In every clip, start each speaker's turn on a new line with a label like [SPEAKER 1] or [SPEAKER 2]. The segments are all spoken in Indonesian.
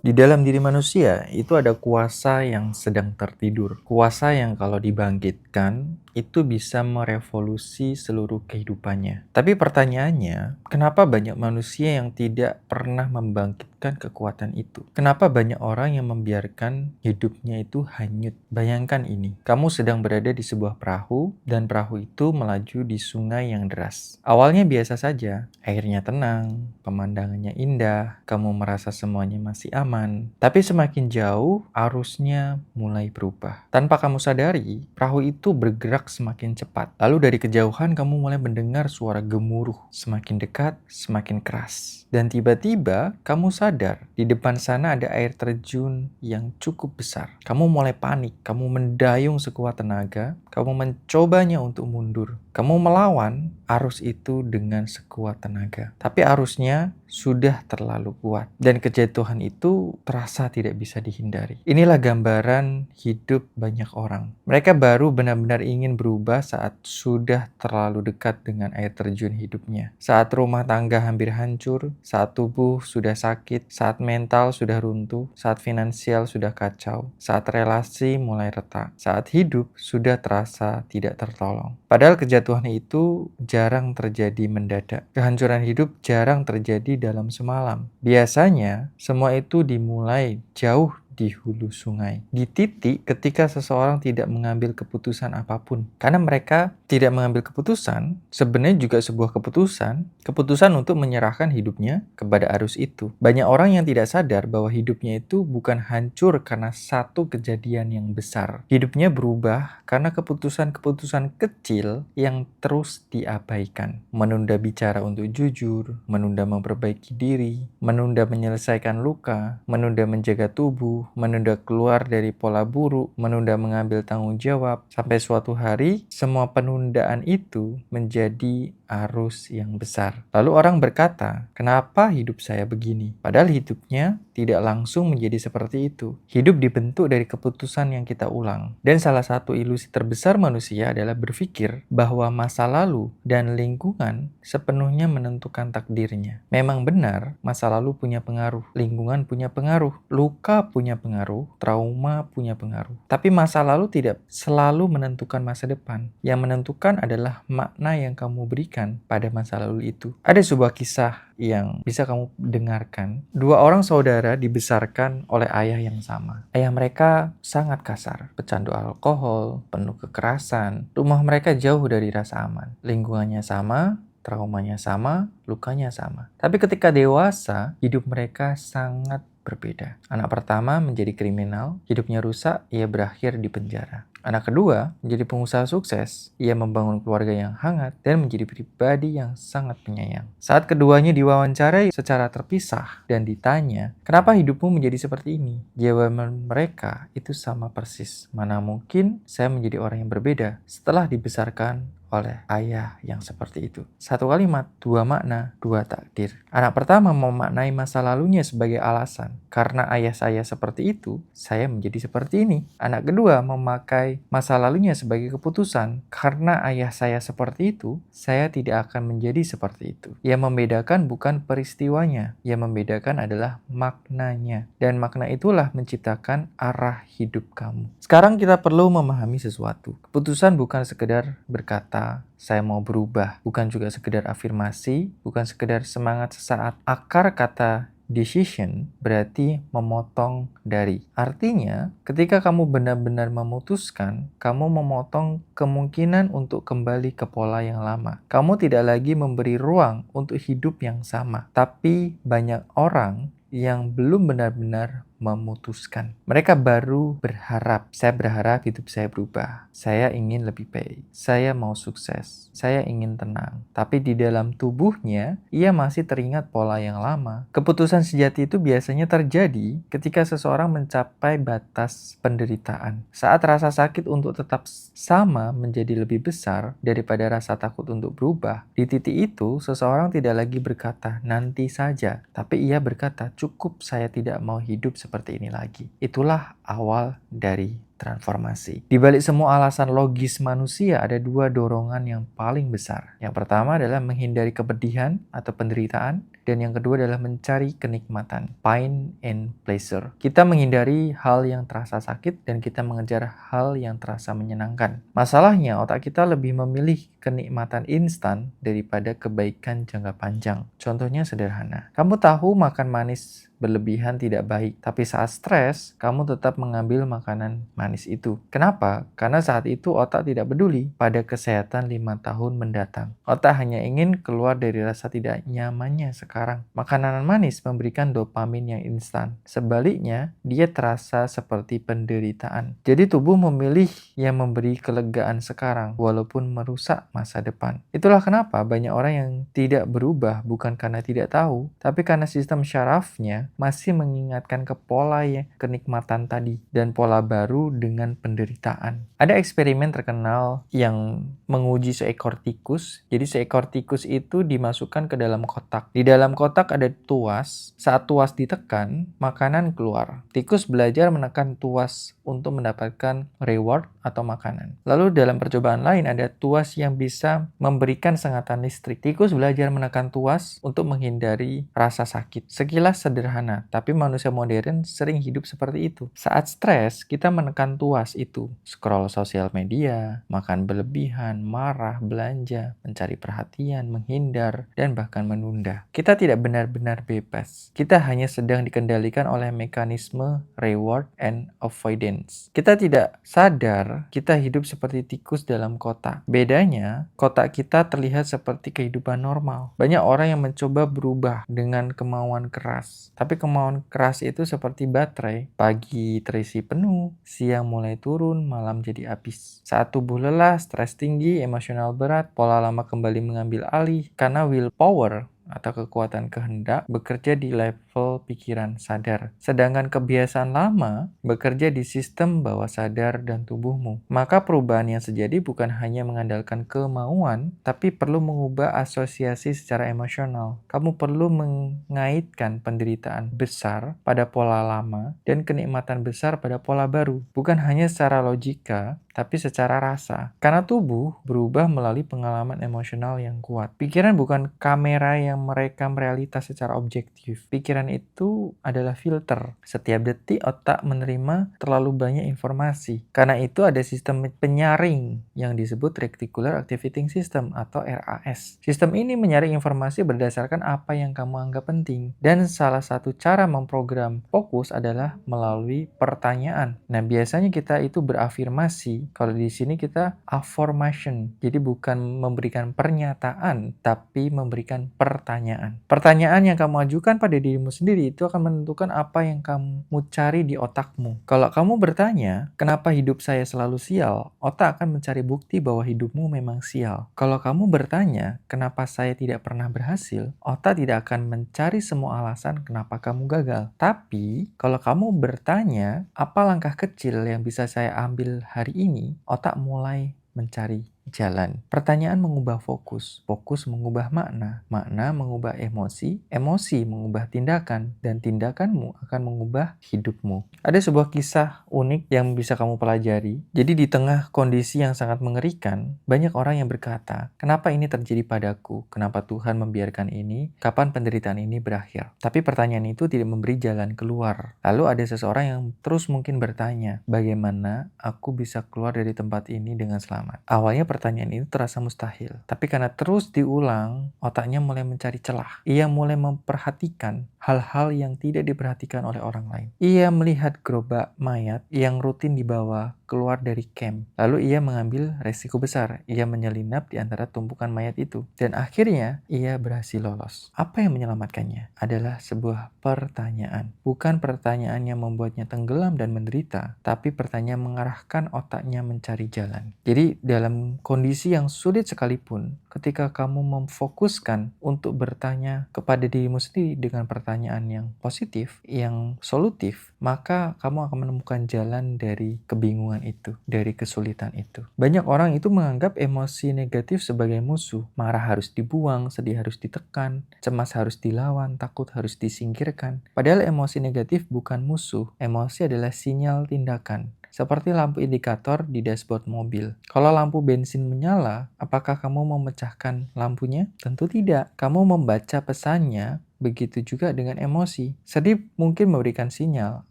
[SPEAKER 1] Di dalam diri manusia itu ada kuasa yang sedang tertidur. Kuasa yang kalau dibangkitkan itu bisa merevolusi seluruh kehidupannya. Tapi pertanyaannya, kenapa banyak manusia yang tidak pernah membangkitkan kekuatan itu? Kenapa banyak orang yang membiarkan hidupnya itu hanyut? Bayangkan ini, kamu sedang berada di sebuah perahu dan perahu itu melaju di sungai yang deras. Awalnya biasa saja, airnya tenang, pemandangannya indah, kamu merasa semuanya masih aman. Tapi semakin jauh, arusnya mulai berubah. Tanpa kamu sadari, perahu itu bergerak semakin cepat. Lalu dari kejauhan kamu mulai mendengar suara gemuruh. Semakin dekat, semakin keras. Dan tiba-tiba kamu sadar, di depan sana ada air terjun yang cukup besar. Kamu mulai panik, kamu mendayung sekuat tenaga, kamu mencobanya untuk mundur. Kamu melawan arus itu dengan sekuat tenaga. Tapi arusnya sudah terlalu kuat. Dan kejatuhan itu terasa tidak bisa dihindari. Inilah gambaran hidup banyak orang. Mereka baru benar-benar ingin berubah saat sudah terlalu dekat dengan air terjun hidupnya. Saat rumah tangga hampir hancur, saat tubuh sudah sakit, saat mental sudah runtuh, saat finansial sudah kacau, saat relasi mulai retak, saat hidup sudah terasa tidak tertolong. Padahal kejatuhan itu jarang terjadi mendadak. Kehancuran hidup jarang terjadi dalam semalam. Biasanya, semua itu dimulai jauh di hulu sungai. Di titik ketika seseorang tidak mengambil keputusan apapun. Karena mereka tidak mengambil keputusan, sebenarnya juga sebuah keputusan untuk menyerahkan hidupnya kepada arus itu. Banyak orang yang tidak sadar bahwa hidupnya itu bukan hancur karena satu kejadian yang besar. Hidupnya berubah karena keputusan-keputusan kecil yang terus diabaikan. Menunda bicara untuk jujur, menunda memperbaiki diri, menunda menyelesaikan luka, menunda menjaga tubuh, menunda keluar dari pola buruk, menunda mengambil tanggung jawab. Sampai suatu hari, semua penundaan itu menjadi arus yang besar. Lalu orang berkata, kenapa hidup saya begini? Padahal hidupnya tidak langsung menjadi seperti itu. Hidup dibentuk dari keputusan yang kita ulang. Dan salah satu ilusi terbesar manusia adalah berpikir bahwa masa lalu dan lingkungan sepenuhnya menentukan takdirnya. Memang benar, masa lalu punya pengaruh, lingkungan punya pengaruh, luka punya pengaruh, trauma punya pengaruh. Tapi masa lalu tidak selalu menentukan masa depan. Yang menentukan adalah makna yang kamu berikan pada masa lalu itu. Ada sebuah kisah yang bisa kamu dengarkan. Dua orang saudara dibesarkan oleh ayah yang sama. Ayah mereka sangat kasar, pecandu alkohol, penuh kekerasan. Rumah mereka jauh dari rasa aman. Lingkungannya sama, traumanya sama, lukanya sama. Tapi ketika dewasa, hidup mereka sangat berbeda. Anak pertama menjadi kriminal, hidupnya rusak, ia berakhir di penjara. Anak kedua menjadi pengusaha sukses, ia membangun keluarga yang hangat dan menjadi pribadi yang sangat penyayang. Saat keduanya diwawancarai secara terpisah dan ditanya, kenapa hidupmu menjadi seperti ini? Jawaban mereka itu sama persis. Mana mungkin saya menjadi orang yang berbeda setelah dibesarkan oleh ayah yang seperti itu. Satu kalimat, dua makna, dua takdir. Anak pertama memaknai masa lalunya sebagai alasan. Karena ayah saya seperti itu, saya menjadi seperti ini. Anak kedua memakai masa lalunya sebagai keputusan. Karena ayah saya seperti itu, saya tidak akan menjadi seperti itu. Yang membedakan bukan peristiwanya, yang membedakan adalah maknanya. Dan makna itulah menciptakan arah hidup kamu. Sekarang kita perlu memahami sesuatu. Keputusan bukan sekedar berkata, saya mau berubah, bukan juga sekedar afirmasi, bukan sekedar semangat sesaat. Akar kata decision berarti memotong dari. Artinya, ketika kamu benar-benar memutuskan, kamu memotong kemungkinan untuk kembali ke pola yang lama. Kamu tidak lagi memberi ruang untuk hidup yang sama. Tapi banyak orang yang belum benar-benar memutuskan. Mereka baru berharap, saya berharap hidup saya berubah. Saya ingin lebih baik. Saya mau sukses. Saya ingin tenang. Tapi di dalam tubuhnya, ia masih teringat pola yang lama. Keputusan sejati itu biasanya terjadi ketika seseorang mencapai batas penderitaan. Saat rasa sakit untuk tetap sama menjadi lebih besar daripada rasa takut untuk berubah, di titik itu seseorang tidak lagi berkata, nanti saja. Tapi ia berkata, cukup, saya tidak mau hidup seperti ini lagi. Itulah awal dari transformasi. Di balik semua alasan logis manusia, ada dua dorongan yang paling besar. Yang pertama adalah menghindari kepedihan atau penderitaan, dan yang kedua adalah mencari kenikmatan, pain and pleasure. Kita menghindari hal yang terasa sakit dan kita mengejar hal yang terasa menyenangkan. Masalahnya, otak kita lebih memilih kenikmatan instan daripada kebaikan jangka panjang. Contohnya sederhana. Kamu tahu makan manis berlebihan tidak baik, tapi saat stres, kamu tetap mengambil makanan manis itu. Kenapa? Karena saat itu otak tidak peduli pada kesehatan 5 tahun mendatang. Otak hanya ingin keluar dari rasa tidak nyamannya sekarang. Makanan manis memberikan dopamin yang instan. Sebaliknya, dia terasa seperti penderitaan. Jadi tubuh memilih yang memberi kelegaan sekarang, walaupun merusak masa depan. Itulah kenapa banyak orang yang tidak berubah bukan karena tidak tahu, tapi karena sistem syarafnya masih mengingatkan ke pola ya, kenikmatan tadi dan pola baru dengan penderitaan. Ada eksperimen terkenal yang menguji seekor tikus. Jadi seekor tikus itu dimasukkan ke dalam kotak. Di dalam kotak ada tuas. Saat tuas ditekan, makanan keluar. Tikus belajar menekan tuas untuk mendapatkan reward atau makanan. Lalu dalam percobaan lain ada tuas yang bisa memberikan sengatan listrik. Tikus belajar menekan tuas untuk menghindari rasa sakit. Sekilas sederhana, tapi manusia modern sering hidup seperti itu. Saat stres, kita menekan tuas itu. Scroll sosial media, makan berlebihan, marah, belanja, mencari perhatian, menghindar, dan bahkan menunda. Kita tidak benar-benar bebas. Kita hanya sedang dikendalikan oleh mekanisme reward and avoidance. Kita tidak sadar kita hidup seperti tikus dalam kotak. Bedanya, kotak kita terlihat seperti kehidupan normal. Banyak orang yang mencoba berubah dengan kemauan keras. Tapi kemauan keras itu seperti baterai. Pagi terisi penuh, siang mulai turun, malam jadi habis. Saat tubuh lelah, stres tinggi, emosional berat, pola lama kembali mengambil alih karena willpower atau kekuatan kehendak bekerja di level pikiran sadar. Sedangkan kebiasaan lama bekerja di sistem bawah sadar dan tubuhmu. Maka perubahan yang sejati bukan hanya mengandalkan kemauan, tapi perlu mengubah asosiasi secara emosional. Kamu perlu mengaitkan penderitaan besar pada pola lama dan kenikmatan besar pada pola baru. Bukan hanya secara logika, tapi secara rasa. Karena tubuh berubah melalui pengalaman emosional yang kuat. Pikiran bukan kamera yang merekam realitas secara objektif. Pikiran itu adalah filter. Setiap detik otak menerima terlalu banyak informasi. Karena itu ada sistem penyaring yang disebut Reticular Activating System atau RAS. Sistem ini menyaring informasi berdasarkan apa yang kamu anggap penting. Dan salah satu cara memprogram fokus adalah melalui pertanyaan. Nah, biasanya kita itu berafirmasi. Kalau di sini kita affirmation. Jadi bukan memberikan pernyataan, tapi memberikan pertanyaan. Pertanyaan yang kamu ajukan pada dirimu sendiri itu akan menentukan apa yang kamu cari di otakmu. Kalau kamu bertanya, kenapa hidup saya selalu sial? Otak akan mencari bukti bahwa hidupmu memang sial. Kalau kamu bertanya, kenapa saya tidak pernah berhasil? Otak tidak akan mencari semua alasan kenapa kamu gagal. Tapi, kalau kamu bertanya, apa langkah kecil yang bisa saya ambil hari ini? Otak mulai mencari jalan. Pertanyaan mengubah fokus, fokus mengubah makna, makna mengubah emosi, emosi mengubah tindakan, dan tindakanmu akan mengubah hidupmu. Ada sebuah kisah unik yang bisa kamu pelajari. Jadi di tengah kondisi yang sangat mengerikan, banyak orang yang berkata, kenapa ini terjadi padaku? Kenapa Tuhan membiarkan ini? Kapan penderitaan ini berakhir? Tapi pertanyaan itu tidak memberi jalan keluar. Lalu ada seseorang yang terus mungkin bertanya, bagaimana aku bisa keluar dari tempat ini dengan selamat? Awalnya pertanyaan itu terasa mustahil. Tapi karena terus diulang, otaknya mulai mencari celah. Ia mulai memperhatikan hal-hal yang tidak diperhatikan oleh orang lain. Ia melihat gerobak mayat yang rutin dibawa keluar dari camp. Lalu ia mengambil resiko besar. Ia menyelinap di antara tumpukan mayat itu. Dan akhirnya ia berhasil lolos. Apa yang menyelamatkannya? Adalah sebuah pertanyaan. Bukan pertanyaan yang membuatnya tenggelam dan menderita, tapi pertanyaan mengarahkan otaknya mencari jalan. Jadi dalam kondisi yang sulit sekalipun, ketika kamu memfokuskan untuk bertanya kepada dirimu sendiri dengan pertanyaan yang positif, yang solutif, maka kamu akan menemukan jalan dari kebingungan itu, dari kesulitan itu. Banyak orang itu menganggap emosi negatif sebagai musuh. Marah harus dibuang, sedih harus ditekan, cemas harus dilawan, takut harus disingkirkan. Padahal emosi negatif bukan musuh. Emosi adalah sinyal tindakan. seperti lampu indikator di dashboard mobil. Kalau lampu bensin menyala, apakah kamu memecahkan lampunya? Tentu tidak. Kamu membaca pesannya. Begitu juga dengan emosi. Sedih mungkin memberikan sinyal,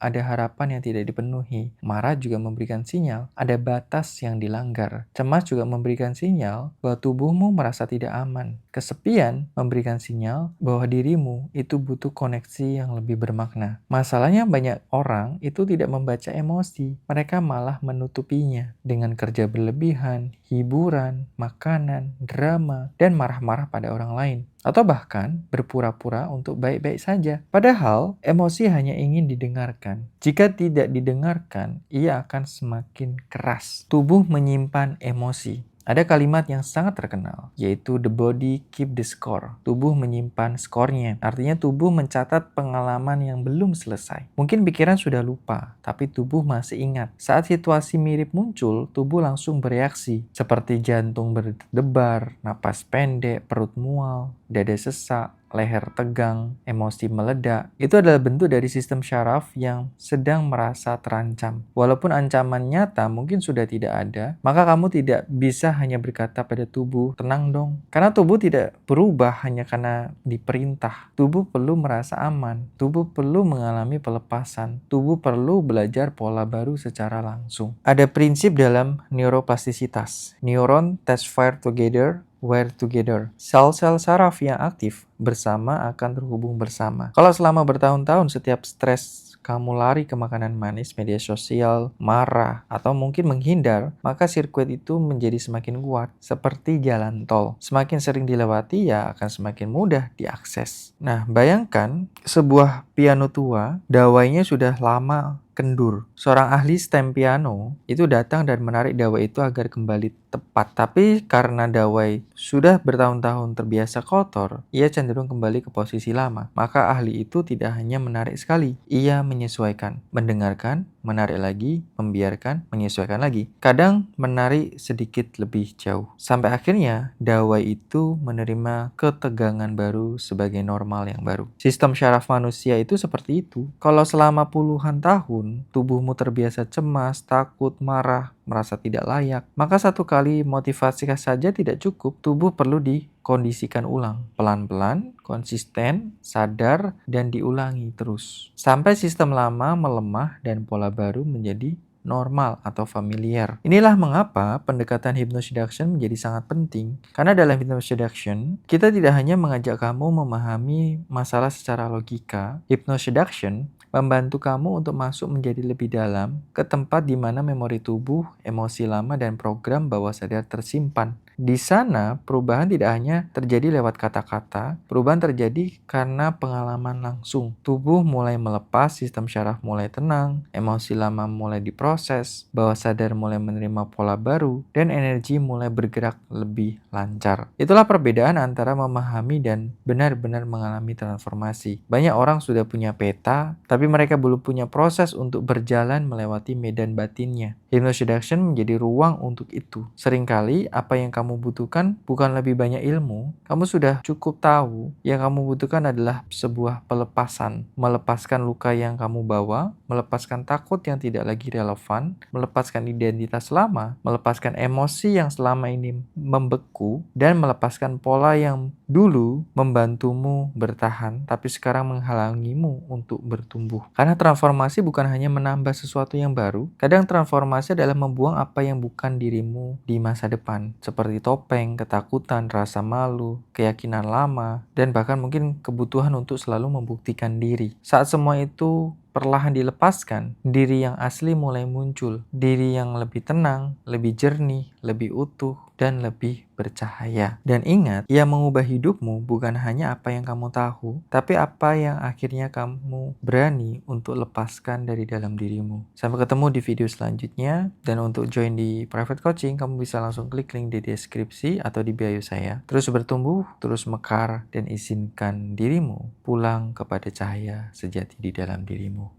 [SPEAKER 1] ada harapan yang tidak dipenuhi. Marah juga memberikan sinyal, ada batas yang dilanggar. Cemas juga memberikan sinyal bahwa tubuhmu merasa tidak aman. Kesepian memberikan sinyal bahwa dirimu itu butuh koneksi yang lebih bermakna. Masalahnya banyak orang itu tidak membaca emosi. Mereka malah menutupinya dengan kerja berlebihan, hiburan, makanan, drama, dan marah-marah pada orang lain. Atau bahkan berpura-pura untuk baik-baik saja. Padahal emosi hanya ingin didengarkan. Jika tidak didengarkan, ia akan semakin keras. Tubuh menyimpan emosi. Ada kalimat yang sangat terkenal, yaitu the body keep the score. Tubuh menyimpan skornya. Artinya tubuh mencatat pengalaman yang belum selesai. Mungkin pikiran sudah lupa, tapi tubuh masih ingat. Saat situasi mirip muncul, tubuh langsung bereaksi. Seperti jantung berdebar, napas pendek, perut mual, dada sesak, leher tegang, emosi meledak. Itu adalah bentuk dari sistem syaraf yang sedang merasa terancam. Walaupun ancaman nyata mungkin sudah tidak ada, maka kamu tidak bisa hanya berkata pada tubuh, tenang dong. Karena tubuh tidak berubah hanya karena diperintah. Tubuh perlu merasa aman. Tubuh perlu mengalami pelepasan. Tubuh perlu belajar pola baru secara langsung. Ada prinsip dalam neuroplastisitas. Neuron test fire together, wire together. Sel-sel saraf yang aktif bersama akan terhubung bersama. Kalau selama bertahun-tahun setiap stres kamu lari ke makanan manis, media sosial, marah, atau mungkin menghindar, maka sirkuit itu menjadi semakin kuat, seperti jalan tol. Semakin sering dilewati, ya akan semakin mudah diakses. Nah, bayangkan sebuah piano tua, dawainya sudah lama kendur. Seorang ahli stem piano itu datang dan menarik dawai itu agar kembali tepat. Tapi karena dawai sudah bertahun-tahun terbiasa kotor, ia cenderung kembali ke posisi lama. Maka ahli itu tidak hanya menarik sekali, ia menyesuaikan, mendengarkan, menarik lagi, membiarkan, menyesuaikan lagi. Kadang menarik sedikit lebih jauh. Sampai akhirnya dawai itu menerima ketegangan baru sebagai normal yang baru. Sistem syaraf manusia itu seperti itu. Kalau selama puluhan tahun tubuhmu terbiasa cemas, takut, marah, merasa tidak layak, maka satu kali motivasi saja tidak cukup. Tubuh perlu dikondisikan ulang, pelan-pelan, konsisten, sadar, dan diulangi terus. Sampai sistem lama melemah dan pola baru menjadi normal atau familiar. Inilah mengapa pendekatan hypnoseduction menjadi sangat penting. Karena dalam hypnoseduction, kita tidak hanya mengajak kamu memahami masalah secara logika. Hypnoseduction membantu kamu untuk masuk menjadi lebih dalam ke tempat di mana memori tubuh, emosi lama, dan program bawah sadar tersimpan. Di sana, perubahan tidak hanya terjadi lewat kata-kata, perubahan terjadi karena pengalaman langsung. Tubuh mulai melepas, sistem syaraf mulai tenang, emosi lama mulai diproses, bawah sadar mulai menerima pola baru, dan energi mulai bergerak lebih lancar. Itulah perbedaan antara memahami dan benar-benar mengalami transformasi. Banyak orang sudah punya peta, tapi mereka belum punya proses untuk berjalan melewati medan batinnya. Hypnoseduction menjadi ruang untuk itu. Seringkali apa yang kamu butuhkan bukan lebih banyak ilmu, kamu sudah cukup tahu. Yang kamu butuhkan adalah sebuah pelepasan, melepaskan luka yang kamu bawa, melepaskan takut yang tidak lagi relevan, melepaskan identitas lama, melepaskan emosi yang selama ini membeku, dan melepaskan pola yang dulu membantumu bertahan, tapi sekarang menghalangimu untuk bertumbuh. Karena transformasi bukan hanya menambah sesuatu yang baru, kadang transformasi adalah membuang apa yang bukan dirimu di masa depan, seperti topeng, ketakutan, rasa malu, keyakinan lama, dan bahkan mungkin kebutuhan untuk selalu membuktikan diri. Saat semua itu perlahan dilepaskan, diri yang asli mulai muncul. Diri yang lebih tenang, lebih jernih, lebih utuh, dan lebih bercahaya. Dan ingat, yang mengubah hidupmu bukan hanya apa yang kamu tahu, tapi apa yang akhirnya kamu berani untuk lepaskan dari dalam dirimu. Sampai ketemu di video selanjutnya, dan untuk join di private coaching, kamu bisa langsung klik link di deskripsi atau di bio saya. Terus bertumbuh, terus mekar, dan izinkan dirimu pulang kepada cahaya sejati di dalam dirimu.